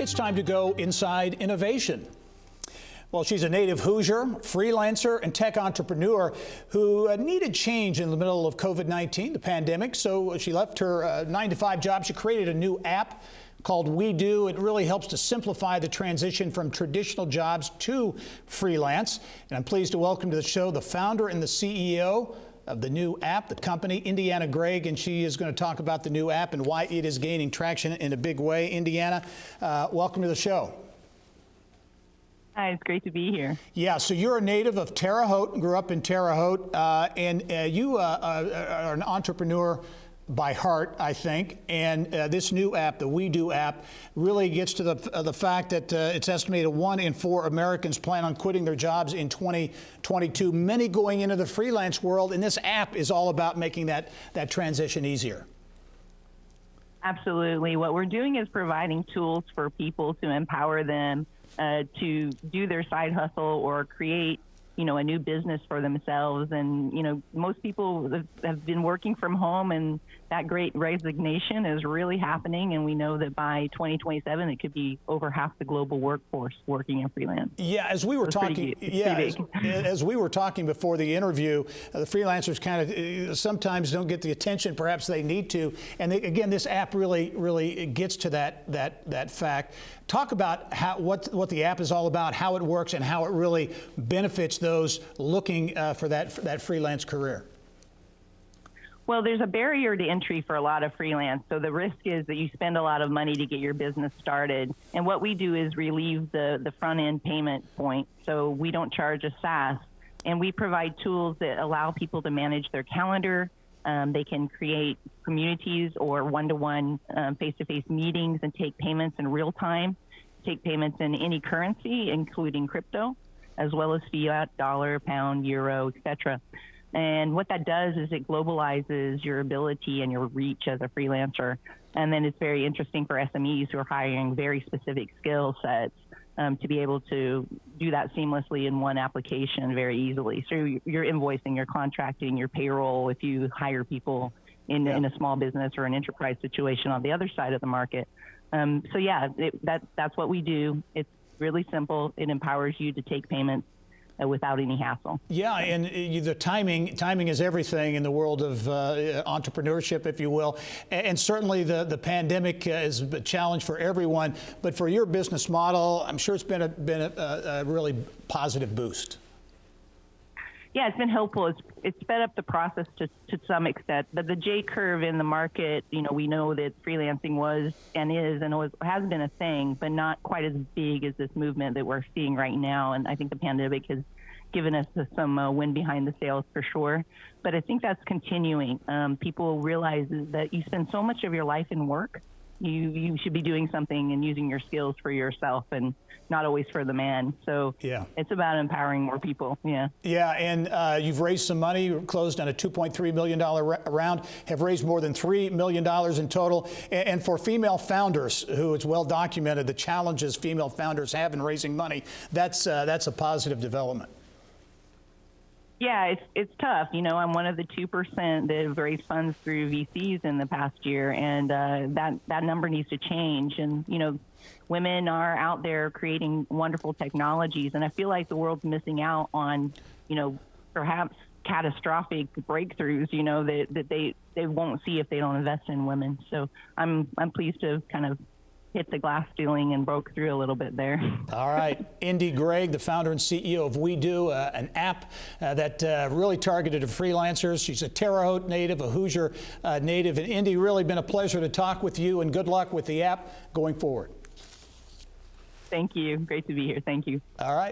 It's time to go inside innovation. Well, she's a native Hoosier, freelancer, and tech entrepreneur who needed change in the middle of COVID-19, the pandemic. So she left her 9-to-5 job. She created a new app called WeDo. It really helps to simplify the transition from traditional jobs to freelance. And I'm pleased to welcome to the show the founder and the CEO of the new app, the company, Indiana Gregg, and she is going to talk about the new app and why it is gaining traction in a big way. Indiana, welcome to the show. Hi, it's great to be here. Yeah, so you're a native of Terre Haute, grew up in Terre Haute, and you are an entrepreneur by heart, I think, and this new app, the WeDo app, really gets to the fact that it's estimated 1 in 4 Americans plan on quitting their jobs in 2022, many going into the freelance world, and this app is all about making that transition easier. Absolutely. What we're doing is providing tools for people to empower them to do their side hustle or create, a new business for themselves. And, most people have been working from home, and that great resignation is really happening. And we know that by 2027, it could be over half the global workforce working in freelance. Yeah, as we were talking, as we were talking before the interview, the freelancers kind of sometimes don't get the attention perhaps they need to. And again, this app really gets to that fact. Talk about what the app is all about, how it works, and how it really benefits those looking for that freelance career. Well, there's a barrier to entry for a lot of freelance. So the risk is that you spend a lot of money to get your business started. And what we do is relieve the front end payment point. So we don't charge a SaaS. And we provide tools that allow people to manage their calendar. They can create communities or one-to-one face-to-face meetings and take payments in real time, take payments in any currency, including crypto, as well as fiat, dollar, pound, euro, etc. And what that does is it globalizes your ability and your reach as a freelancer. And then it's very interesting for SMEs who are hiring very specific skill sets to be able to do that seamlessly in one application very easily. So you're invoicing, you're contracting, your payroll if you hire people in a small business or an enterprise situation on the other side of the market. That's what we do. It's really simple. It empowers you to take payments without any hassle. Yeah, and the timing is everything in the world of entrepreneurship, if you will. And certainly the pandemic is a challenge for everyone, but for your business model, I'm sure it's been a really positive boost. Yeah, it's been helpful. It's sped up the process to some extent, but the J curve in the market, we know that freelancing was and is and has been a thing, but not quite as big as this movement that we're seeing right now. And I think the pandemic has given us some wind behind the sails for sure. But I think that's continuing. People realize that you spend so much of your life in work. You should be doing something and using your skills for yourself and not always for the man. So it's about empowering more people. Yeah, and you've raised some money, closed on a $2.3 million round, have raised more than $3 million in total. And for female founders, who it's well documented the challenges female founders have in raising money, that's a positive development. Yeah, it's tough. I'm one of the 2% that have raised funds through VCs in the past year, and that number needs to change. And, women are out there creating wonderful technologies, and I feel like the world's missing out on, perhaps catastrophic breakthroughs, that they won't see if they don't invest in women. So I'm pleased to kind of hit the glass ceiling and broke through a little bit there. All right. Indy Gregg, the founder and CEO of WeDo, an app that really targeted to freelancers. She's a Terre Haute native, a Hoosier native. And Indy, really been a pleasure to talk with you, and good luck with the app going forward. Thank you. Great to be here. Thank you. All right.